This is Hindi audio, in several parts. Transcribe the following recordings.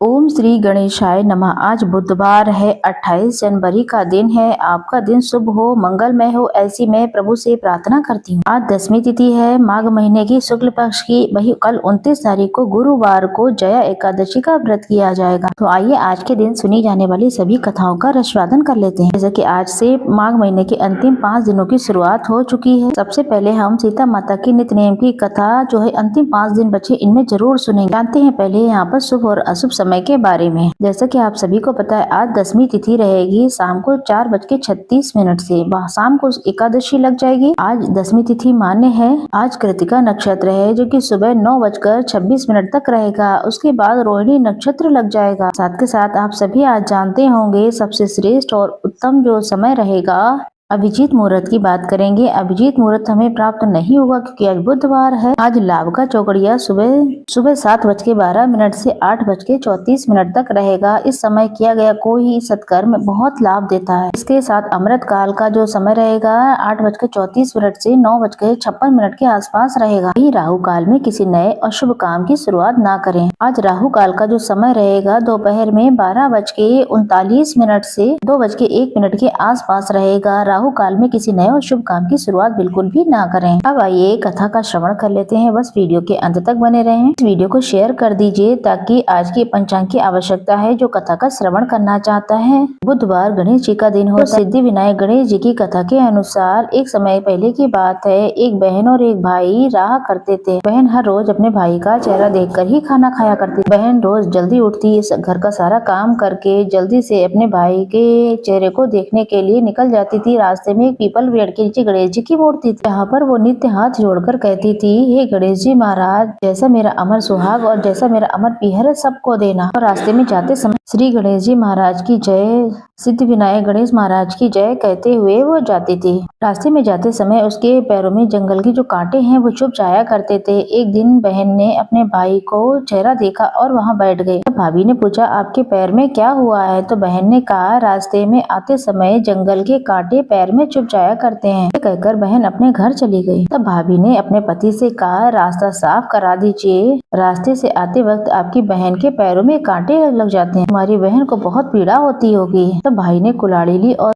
ओम श्री गणेशाय नमः। आज बुधवार है, 28 जनवरी का दिन है। आपका दिन शुभ हो, मंगलमय हो, ऐसी मैं प्रभु से प्रार्थना करती हूँ। आज 10वीं तिथि है माघ महीने की शुक्ल पक्ष की। वही कल 29 तारीख को गुरुवार को जया एकादशी का व्रत किया जाएगा। तो आइए आज के दिन सुनी जाने वाली सभी कथाओं का रसवादन कर लेते हैं। जैसे कि आज से माघ महीने के अंतिम 5 दिनों की शुरुआत हो चुकी है। सबसे पहले हम सीता माता की नित्य नेम की कथा जो है अंतिम 5 दिन बचे इनमें जरूर सुनेंगे। जानते हैं पहले यहाँ पर शुभ और अशुभ समय के बारे में। जैसा कि आप सभी को पता है आज 10वीं तिथि रहेगी शाम को 4:36 से। शाम को एकादशी लग जाएगी। आज 10वीं तिथि मान्य है। आज कृतिका नक्षत्र है जो कि सुबह 9:26 तक रहेगा। उसके बाद रोहिणी नक्षत्र लग जाएगा। साथ के साथ आप सभी आज जानते होंगे सबसे श्रेष्ठ और उत्तम जो समय रहेगा अभिजीत मुहूर्त की बात करेंगे। अभिजीत मुहूर्त हमें प्राप्त नहीं होगा क्योंकि आज बुधवार है। आज लाभ का चौकड़िया सुबह 7:12 से 8:34 तक रहेगा। इस समय किया गया कोई ही सत्कर्म बहुत लाभ देता है। इसके साथ अमृत काल का जो समय रहेगा 8:34 से 9:56 के आसपास रहेगा। वही राहु काल में किसी नए अशुभ काम की शुरुआत ना करें। आज राहु काल का जो समय रहेगा दोपहर में 12:39 से 2:01 के आसपास रहेगा। राहु काल में किसी नए और शुभ काम की शुरुआत बिल्कुल भी ना करें। अब आइए कथा का श्रवण कर लेते हैं। बस वीडियो के अंत तक बने रहें। इस वीडियो को शेयर कर दीजिए ताकि आज की पंचांग की आवश्यकता है जो कथा का श्रवण करना चाहता है। बुधवार गणेश जी का दिन हो। सिद्धि विनायक गणेश जी की कथा के अनुसार एक समय पहले की बात है। एक बहन और एक भाई रहा करते थे। बहन हर रोज अपने भाई का चेहरा देखकर ही खाना खाया करती। बहन रोज जल्दी उठती, घर का सारा काम करके जल्दी से अपने भाई के चेहरे को देखने के लिए निकल जाती थी। रास्ते में एक पीपल पेड़ के नीचे गणेश जी की मूर्ति थी। यहाँ पर वो नित्य हाथ जोड़कर कहती थी, हे गणेश जी महाराज, जैसा मेरा अमर सुहाग और जैसा मेरा अमर पीहर सबको देना। और रास्ते में जाते समय श्री गणेश जी महाराज की जय, सिद्धि विनायक गणेश महाराज की जय कहते हुए वो जाती थी। रास्ते में जाते समय उसके पैरों में जंगल के जो कांटे हैं वो चुभ जाया करते थे। एक दिन बहन ने अपने भाई को चेहरा देखा और वहाँ बैठ गई। भाभी ने पूछा, आपके पैर में क्या हुआ है? तो बहन ने कहा, रास्ते में आते समय जंगल के कांटे पैर में चुभ जाया करते हैं। कहकर बहन अपने घर चली गई। तब भाभी ने अपने पति से कहा, रास्ता साफ करा दीजिए। रास्ते से आते वक्त आपकी बहन के पैरों में कांटे लग जाते हैं। हमारी बहन को बहुत पीड़ा होती होगी। तब भाई ने कुल्हाड़ी ली और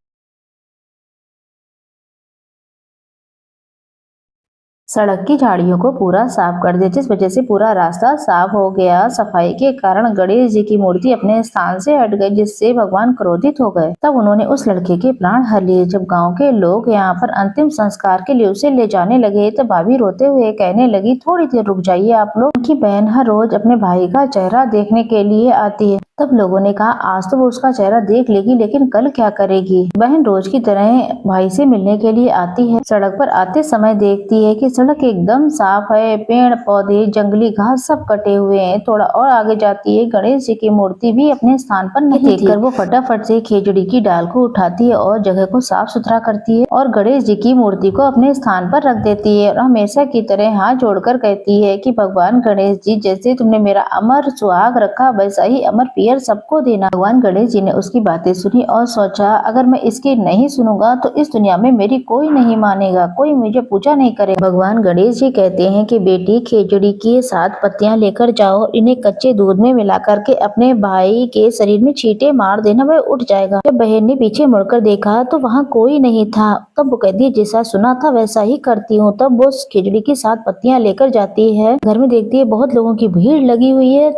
सड़क की झाड़ियों को पूरा साफ कर दिया, जिस वजह से पूरा रास्ता साफ हो गया। सफाई के कारण गणेश जी की मूर्ति अपने स्थान से हट गई, जिससे भगवान क्रोधित हो गए। तब उन्होंने उस लड़के के प्राण हर लिए। जब गांव के लोग यहाँ पर अंतिम संस्कार के लिए उसे ले जाने लगे तो भाभी रोते हुए कहने लगी, थोड़ी देर रुक जाइए आप लोग। उनकी बहन हर रोज अपने भाई का चेहरा देखने के लिए आती है। तब लोगों ने कहा, आज तो वो उसका चेहरा देख लेगी, लेकिन कल क्या करेगी? बहन रोज की तरह भाई से मिलने के लिए आती है। सड़क पर आते समय देखती है कि सड़क एकदम साफ है, पेड़ पौधे जंगली घास सब कटे हुए हैं। थोड़ा और आगे जाती है, गणेश जी की मूर्ति भी अपने स्थान पर नहीं देखकर वो फटाफट से खेजड़ी की डाल को उठाती है और जगह को साफ सुथरा करती है और गणेश जी की मूर्ति को अपने स्थान पर रख देती है और हमेशा की तरह हाथ जोड़कर कहती है कि भगवान गणेश जी, जैसे तुमने मेरा अमर सुहाग रखा वैसा ही अमर पियर सबको देना। भगवान गणेश जी ने उसकी बातें सुनी और सोचा, अगर मैं इसकी नहीं सुनूंगा तो इस दुनिया में मेरी कोई नहीं मानेगा, कोई मुझे पूजा नहीं करे। भगवान गणेश जी कहते हैं कि बेटी, खेजड़ी के 7 पत्तियां लेकर जाओ, इन्हें कच्चे दूध में मिला करके अपने भाई के शरीर में छींटे मार देना, वह उठ जाएगा। जब बहन ने पीछे मुड़कर देखा तो वहाँ कोई नहीं था। तब वो कहती है, जैसा सुना था वैसा ही करती हूँ। तब वो खिचड़ी की 7 पत्तियां लेकर जाती है। घर में देखती है बहुत लोगों की भीड़ लगी हुई है।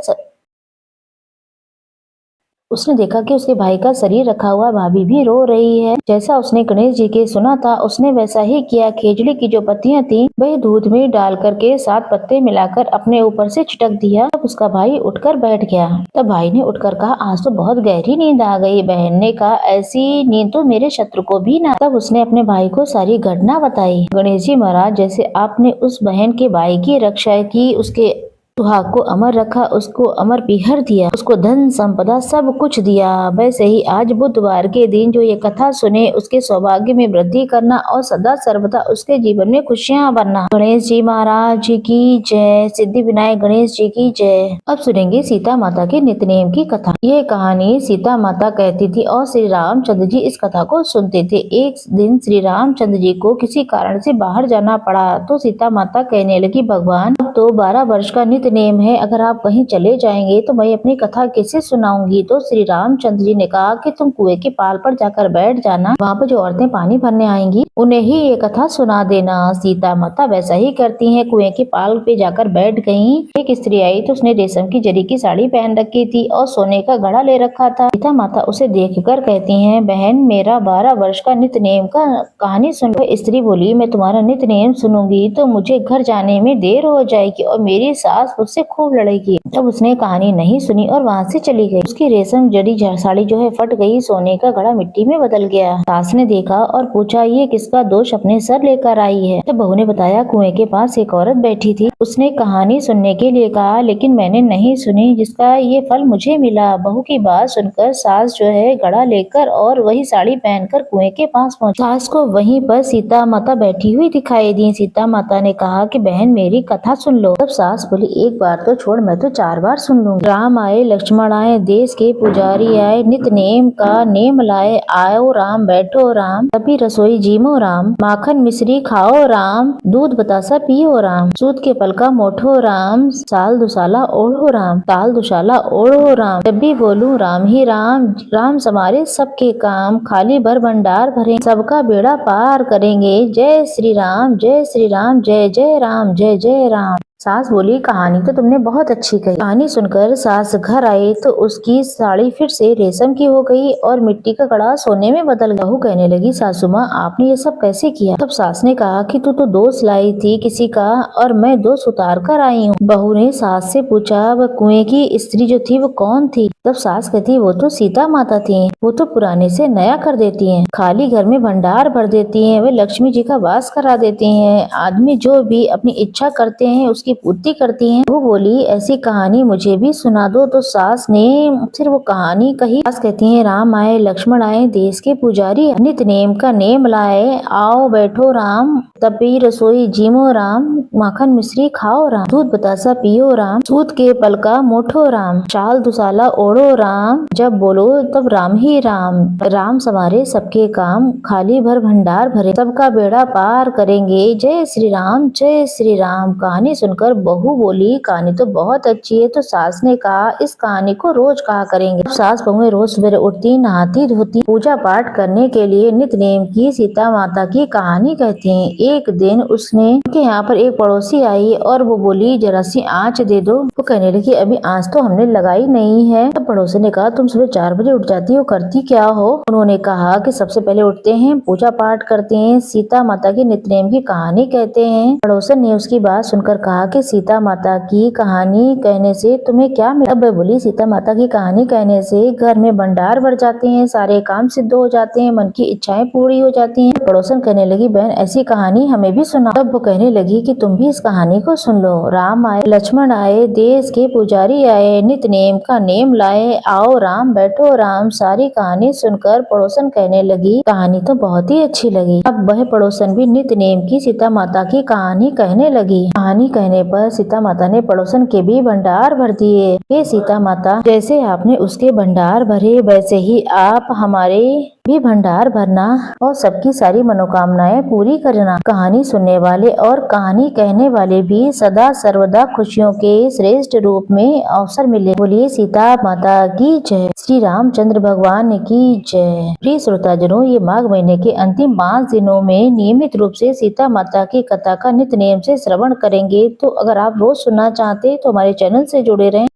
उसने देखा कि उसके भाई का शरीर रखा हुआ, भाभी भी रो रही है। जैसा उसने गणेश जी के सुना था उसने वैसा ही किया। खेजड़ी की जो पत्तियां थी वह दूध में डाल करके 7 पत्ते मिलाकर अपने ऊपर से छिटक दिया। तब उसका भाई उठकर बैठ गया। तब भाई ने उठकर कहा, आज तो बहुत गहरी नींद आ गई। बहन ने कहा, ऐसी नींद तो मेरे शत्रु को भी ना। तब उसने अपने भाई को सारी घटना बताई। गणेश जी महाराज, जैसे आपने उस बहन के भाई की रक्षा की, उसके सुहाग को अमर रखा, उसको अमर पीहर दिया, उसको धन संपदा सब कुछ दिया, वैसे ही आज बुधवार के दिन जो ये कथा सुने उसके सौभाग्य में वृद्धि करना और सदा सर्वदा उसके जीवन में खुशियां भरना। गणेश जी महाराज की जय। सिद्धि विनायक गणेश जी की जय। अब सुनेंगे सीता माता के नित्यनेम की कथा। ये कहानी सीता माता कहती थी और श्री रामचंद्र जी इस कथा को सुनते थे। एक दिन श्री रामचंद्र जी को किसी कारण से बाहर जाना पड़ा तो सीता माता कहने लगी, भगवान अब तो 12 वर्ष का नित्य नित्य नेम है, अगर आप कहीं चले जाएंगे तो मैं अपनी कथा कैसे सुनाऊंगी। तो श्री रामचंद्र जी ने कहा कि तुम कुएं के पाल पर जाकर बैठ जाना, वहाँ पर जो औरतें पानी भरने आएंगी उन्हें ही ये कथा सुना देना। सीता माता वैसा ही करती हैं, कुएं के पाल पे जाकर बैठ गईं। एक स्त्री आई तो उसने रेशम की जरी की साड़ी पहन रखी थी और सोने का घड़ा ले रखा था। सीता माता उसे देखकर कहती हैं, बहन मेरा 12 वर्ष का नित्य नेम का कहानी सुन लो। स्त्री बोली, मैं तुम्हारा नित्य नेम सुनूंगी तो मुझे घर जाने में देर हो जाएगी और मेरी सास मुझसे खूब लड़ेगी। तब उसने कहानी नहीं सुनी और वहाँ से चली गई। उसकी रेशम जरी साड़ी जो है फट गई, सोने का घड़ा मिट्टी में बदल गया। सास ने देखा और पूछा, ये किसका दोष अपने सर लेकर आई है। तब बहू ने बताया, कुएं के पास एक औरत बैठी थी, उसने कहानी सुनने के लिए कहा लेकिन मैंने नहीं सुनी, जिसका ये फल मुझे मिला। बहू की बात सुनकर सास जो है घड़ा लेकर और वही साड़ी पहनकर कुएं के पास पहुंची। सास को वहीं पर सीता माता बैठी हुई दिखाई दी। सीता माता ने कहा कि बहन मेरी कथा सुन लो। तब सास बोली, एक बार तो छोड़, मैं तो 4 बार सुन लूंगी। राम आए, लक्ष्मण आए, देश के पुजारी आए, नित्य नेम का नेम लाए, आओ राम बैठो राम, तभी रसोई जीमो राम, माखन मिश्री खाओ राम, दूध बतासा पियो राम, सूत के पलका मोठो राम, साल दुसाला ओढ़ो राम, ताल दुशाला ओढ़ो राम, जब भी बोलूं राम ही राम, राम समारे सबके काम, खाली भर भंडार भरे, सबका बेड़ा पार करेंगे, जय श्री राम जय श्री राम, जय जय राम जय जय राम। सास बोली, कहानी तो तुमने बहुत अच्छी कही। कहानी सुनकर सास घर आई तो उसकी साड़ी फिर से रेशम की हो गई और मिट्टी का घड़ा सोने में बदल गया। बहू कहने लगी, सासू माँ आपने ये सब कैसे किया। तब सास ने कहा कि तू तो दोष लाई थी किसी का और मैं दोष उतार कर आई हूँ। बहू ने सास से पूछा, वह कुएं की स्त्री जो थी वो कौन थी। तब सास कहती, वो तो सीता माता थी, वो तो पुराने से नया कर देती है, खाली घर में भंडार भर देती है, वे लक्ष्मी जी का वास करा देती है, आदमी जो भी अपनी इच्छा करते हैं उसकी पूर्ति करती हैं। वो बोली, ऐसी कहानी मुझे भी सुना दो। तो सास ने फिर वो कहानी कही। सास कहती है, राम आए, लक्ष्मण आए, देश के पुजारी, नित्य नेम का नेम लाए, आओ बैठो राम, तपी रसोई जीमो राम, माखन मिश्री खाओ राम, दूध बतासा पियो राम, सूत के पलका मोठो राम, चाल दुसाला ओढ़ो राम, जब बोलो तब राम ही राम, राम सवारे सबके काम, खाली भर भंडार भरे, सबका बेड़ा पार करेंगे, जय श्री राम जय श्री राम। कहानी सुनकर बहू बोली, कहानी तो बहुत अच्छी है। तो सास ने कहा, इस कहानी को रोज कहा करेंगे। सास बहुएं रोज सवेरे उठती, नहाती धोती, पूजा पाठ करने के लिए नित्य नेम की सीता माता की कहानी कहती हैं। एक दिन उसने उनके यहाँ पर एक पड़ोसी आई और वो बोली, जरा सी आँच दे दो। वो कहने लगी, अभी आँच तो हमने लगाई नहीं है। तब पड़ोसी ने कहा, तुम सुबह 4 बजे उठ जाती हो, करती क्या हो। उन्होंने कहा कि सबसे पहले उठते हैं, पूजा पाठ करते हैं, सीता माता की नित्य नेम की कहानी कहते हैं। पड़ोसन ने उसकी बात सुनकर कहा कि सीता माता की कहानी कहने से तुम्हें क्या मिला। अब बोली, सीता माता की कहानी कहने से घर में भंडार भर जाते हैं, सारे काम सिद्ध हो जाते हैं, मन की इच्छाएं पूरी हो जाती हैं। पड़ोसन कहने लगी, बहन ऐसी कहानी हमें भी सुना। तब वो कहने लगी कि तुम भी इस कहानी को सुन लो। राम आए, लक्ष्मण आए, देश के पुजारी आए, नित्य नेम का नेम लाए, आओ राम बैठो राम। सारी कहानी सुनकर पड़ोसन कहने लगी, कहानी तो बहुत ही अच्छी लगी। अब वह पड़ोसन भी नित्य नेम की सीता माता की कहानी कहने लगी। कहानी कहने पर सीता माता ने पड़ोसन के भी भंडार भर दिए। ये सीता माता, जैसे आपने उसके भंडार भरे वैसे ही आप हमारे भी भंडार भरना और सबकी सारी मनोकामनाएं पूरी करना। कहानी सुनने वाले और कहानी कहने वाले भी सदा सर्वदा खुशियों के श्रेष्ठ रूप में अवसर मिले। बोलिए सीता माता की जय, श्री रामचंद्र भगवान की जय। प्रिय श्रोताजनों, ये माघ महीने के अंतिम 5 दिनों में नियमित रूप से सीता माता की कथा का नित्य नेम से श्रवण करेंगे। तो अगर आप रोज सुनना चाहते तो हमारे चैनल से जुड़े रहें।